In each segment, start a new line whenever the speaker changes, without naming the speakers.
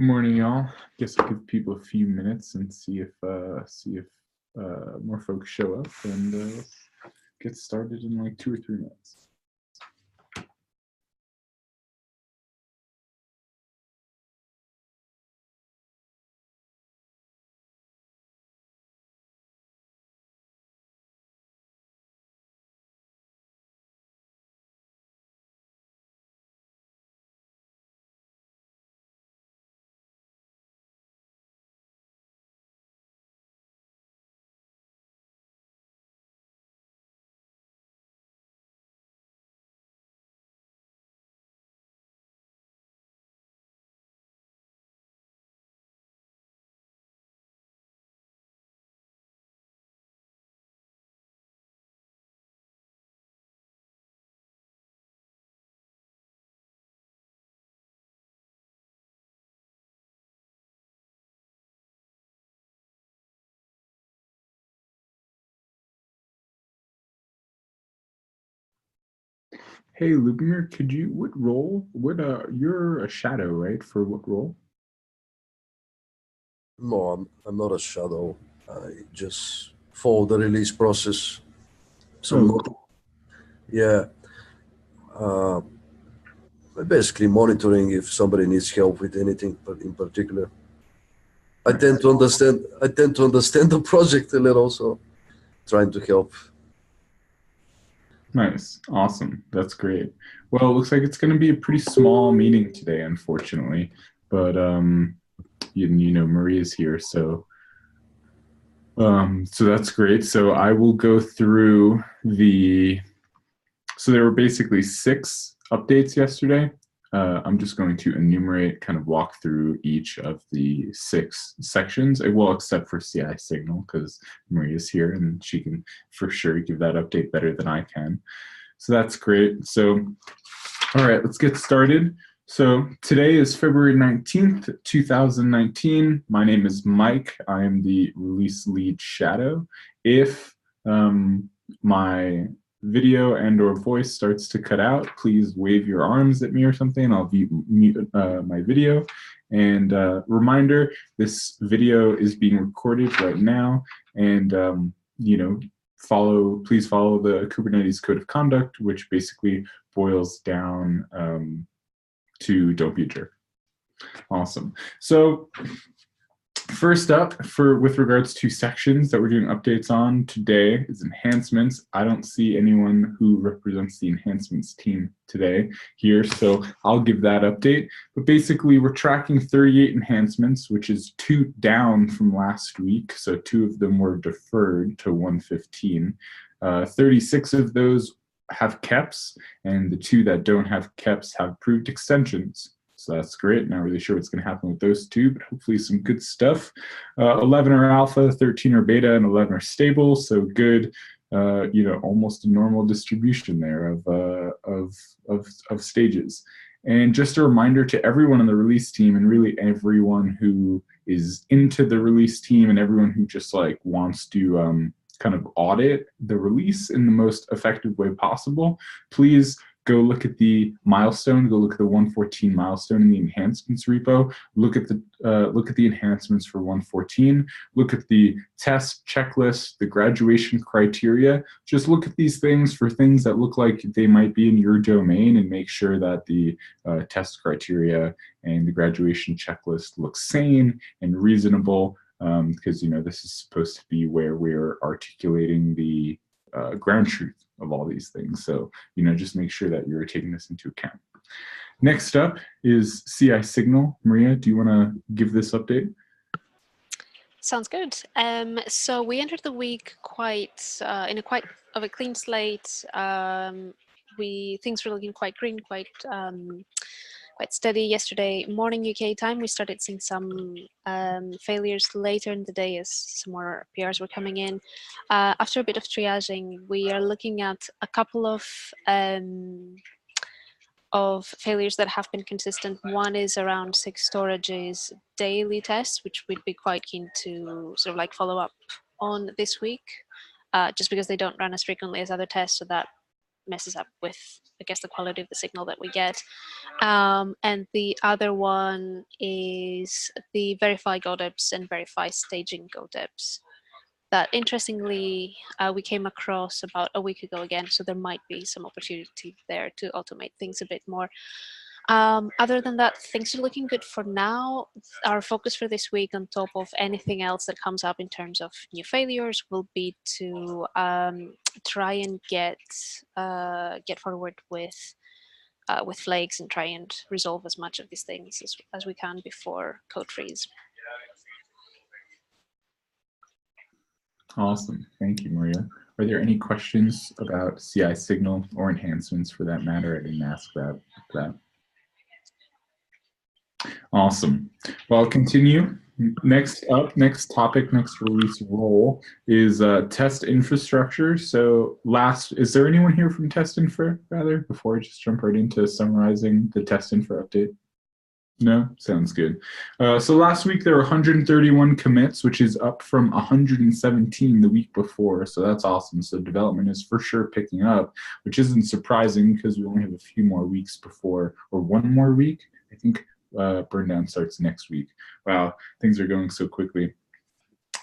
Morning, y'all. Guess I'll give people a few minutes and see if more folks show up, and let's get started in like 2 or 3 minutes. Hey, Lubomir, you're a shadow, right? For what role?
No, I'm not a shadow. I just follow the release process. So
Oh,
not, yeah, uh, basically monitoring if somebody needs help with anything, but in particular, I
nice.
tend to understand. I tend to understand the project a little, so trying to help.
Nice. Awesome. That's great. Well, it looks like it's going to be a pretty small meeting today, unfortunately. But Maria's here, so that's great. So I will go through so there were basically 6 updates yesterday. I'm just going to enumerate, kind of walk through each of the 6 sections, well, except for CI signal, because Maria's here and she can for sure give that update better than I can. So that's great. So, all right, let's get started. So today is February 19th, 2019. My name is Mike. I am the release lead shadow. If my video and or voice starts to cut out, please wave your arms at me or something. I'll mute my video. And reminder, this video is being recorded right now. And, please follow the Kubernetes code of conduct, which basically boils down to don't be a jerk. Awesome. So first up, with regards to sections that we're doing updates on today is enhancements. I don't see anyone who represents the enhancements team today here, so I'll give that update. But basically, we're tracking 38 enhancements, which is 2 down from last week. So 2 of them were deferred to 115. 36 of those have KEPs, and the 2 that don't have KEPs have approved extensions. So that's great. Not really sure what's going to happen with those 2, but hopefully some good stuff. 11 are alpha, 13 are beta, and 11 are stable. So good, almost a normal distribution there of stages. And just a reminder to everyone on the release team, and really everyone who is into the release team, and everyone who just like wants to kind of audit the release in the most effective way possible, please go look at the milestone, go look at the 114 milestone in the enhancements repo, look at the enhancements for 114, look at the test checklist, the graduation criteria. Just look at these things for things that look like they might be in your domain, and make sure that the test criteria and the graduation checklist look sane and reasonable, because this is supposed to be where we're articulating the ground truth of all these things. So, just make sure that you're taking this into account. Next up is CI signal. Maria, do you want to give this update?
Sounds good. So we entered the week quite in a quite of a clean slate. Things were looking quite green, quite steady. Yesterday morning UK time, we started seeing some failures later in the day as some more PRs were coming in. After a bit of triaging, we are looking at a couple of failures that have been consistent. One is around 6 storages daily tests, which we'd be quite keen to sort of like follow up on this week, just because they don't run as frequently as other tests, so that messes up with, I guess, the quality of the signal that we get. And the other one is the verify GoDeps and verify staging GoDeps that interestingly we came across about a week ago again, so there might be some opportunity there to automate things a bit more. Other than that, things are looking good for now. Our focus for this week, on top of anything else that comes up in terms of new failures, will be to try and get forward with flakes and try and resolve as much of these things as we can before code freeze.
Awesome. Thank you, Maria. Are there any questions about CI signal or enhancements for that matter? I didn't ask that. Awesome. Well, I'll continue. Next up, next topic, next release role is test infrastructure. So is there anyone here from test infra, rather, before I just jump right into summarizing the test infra update? No? Sounds good. So last week there were 131 commits, which is up from 117 the week before. So that's awesome. So development is for sure picking up, which isn't surprising because we only have a few more weeks before, or one more week. I think burn down starts next week. Wow, things are going so quickly.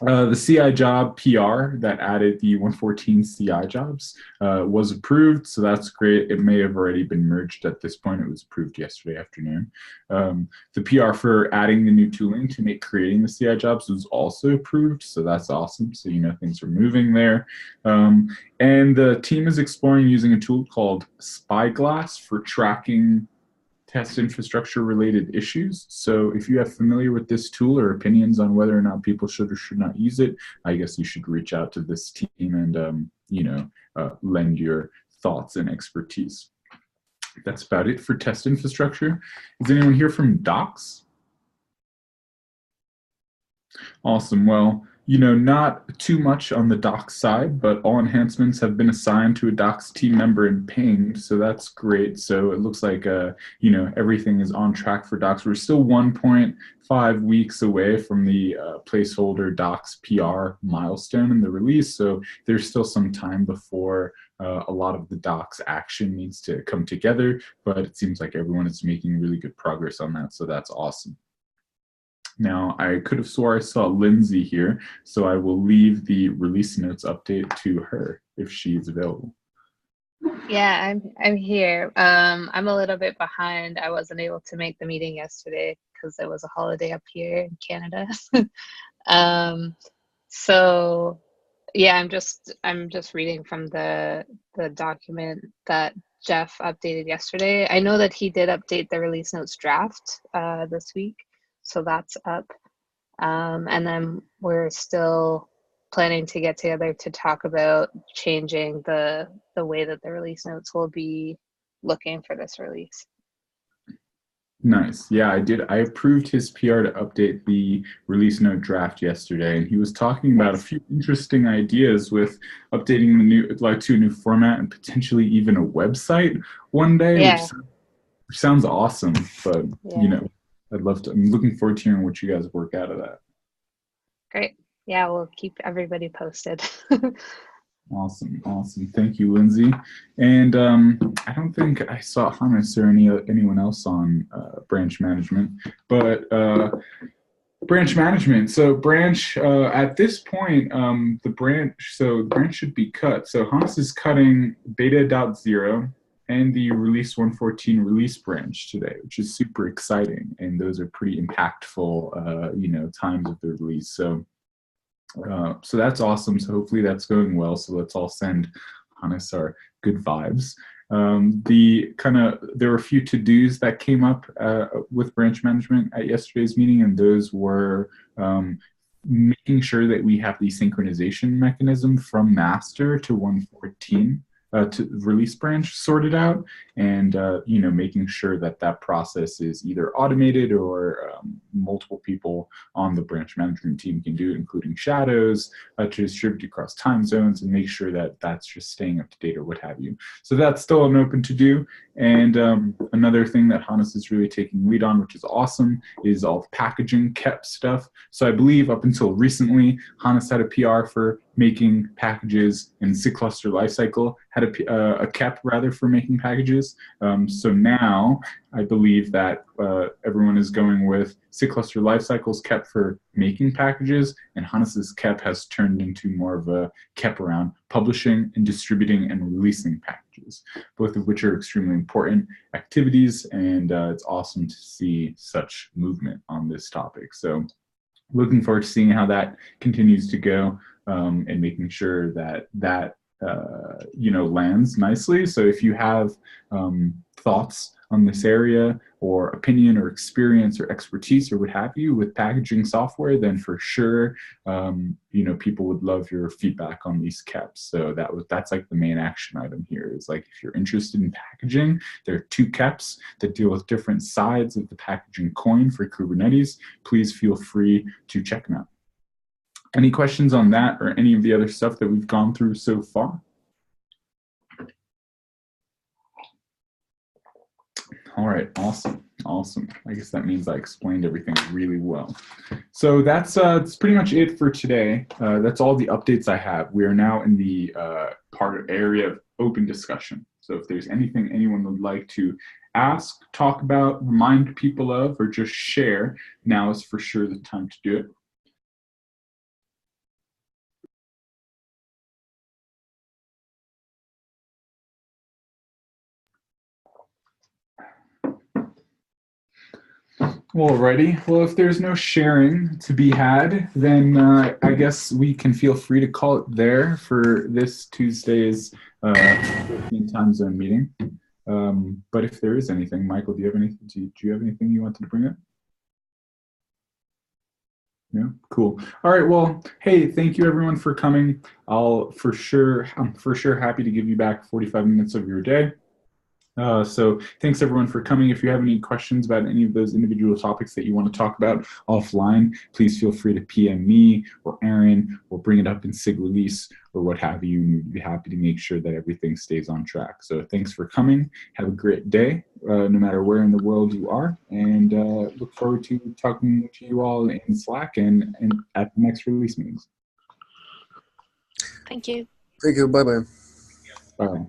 The CI job PR that added the 114 CI jobs was approved, so that's great. It may have already been merged at this point. It was approved yesterday afternoon. The PR for adding the new tooling to make creating the CI jobs was also approved, so that's awesome. So you know things are moving there. And the team is exploring using a tool called Spyglass for tracking test infrastructure related issues. So if you are familiar with this tool or opinions on whether or not people should or should not use it, I guess you should reach out to this team and lend your thoughts and expertise. That's about it for test infrastructure. Is anyone here from Docs? Awesome. Well, not too much on the Docs side, but all enhancements have been assigned to a Docs team member and pinged, so that's great. So it looks like, everything is on track for Docs. We're still 1.5 weeks away from the placeholder Docs PR milestone in the release, so there's still some time before a lot of the Docs action needs to come together, but it seems like everyone is making really good progress on that, so that's awesome. Now, I could have swore I saw Lindsay here, so I will leave the release notes update to her if she is available.
Yeah, I'm here. I'm a little bit behind. I wasn't able to make the meeting yesterday because it was a holiday up here in Canada. So yeah, I'm just reading from the document that Jeff updated yesterday. I know that he did update the release notes draft this week. So that's up. And then we're still planning to get together to talk about changing the way that the release notes will be looking for this release.
Nice. Yeah, I did. I approved his PR to update the release note draft yesterday, and he was talking about a few interesting ideas with updating to a new format and potentially even a website one day,
Yeah.
which sounds awesome. But
Yeah.
I'm looking forward to hearing what you guys work out of that.
Great. Yeah, we'll keep everybody posted.
Awesome. Thank you, Lindsay. And I don't think I saw Hannes or anyone else on branch management, but branch management. So branch at this point, the branch should be cut. So Hannes is cutting beta.0 and the release 114 release branch today, which is super exciting. And those are pretty impactful, times of the release. So that's awesome. So hopefully that's going well. So let's all send Hannes our good vibes. There were a few to-dos that came up with branch management at yesterday's meeting, and those were making sure that we have the synchronization mechanism from master to 114 to release branch sorted out, and making sure that process is either automated or multiple people on the branch management team can do it, including shadows to distribute across time zones and make sure that that's just staying up to date or what have you. So that's still an open to do. And another thing that Hannes is really taking lead on, which is awesome, is all the packaging kept stuff. So I believe up until recently, Hannes had a PR for making packages in SIG cluster lifecycle had had a KEP rather for making packages. So now I believe that everyone is going with SIG cluster lifecycles KEP for making packages, and Hannes's KEP has turned into more of a KEP around publishing and distributing and releasing packages, both of which are extremely important activities, and it's awesome to see such movement on this topic. So looking forward to seeing how that continues to go, and making sure that lands nicely. So if you have thoughts on this area, or opinion or experience or expertise or what have you with packaging software, then for sure, people would love your feedback on these KEPs. So that's like the main action item here, is like, if you're interested in packaging, there are 2 KEPs that deal with different sides of the packaging coin for Kubernetes. Please feel free to check them out. Any questions on that or any of the other stuff that we've gone through so far? All right, awesome. I guess that means I explained everything really well. So that's pretty much it for today. That's all the updates I have. We are now in the area of open discussion. So if there's anything anyone would like to ask, talk about, remind people of, or just share, now is for sure the time to do it. Alrighty, well, if there's no sharing to be had, then I guess we can feel free to call it there for this Tuesday's European time zone meeting. But if there is anything, Michael, do you have anything you wanted to bring up? No? Cool. All right, well, hey, thank you everyone for coming. I'm for sure happy to give you back 45 minutes of your day. So thanks everyone for coming. If you have any questions about any of those individual topics that you want to talk about offline, please feel free to PM me or Aaron, or bring it up in SIG release or what have you. We'd be happy to make sure that everything stays on track. So thanks for coming. Have a great day, no matter where in the world you are, and look forward to talking to you all in Slack and at the next release meetings.
Thank you.
Thank you. Bye-bye.
Bye.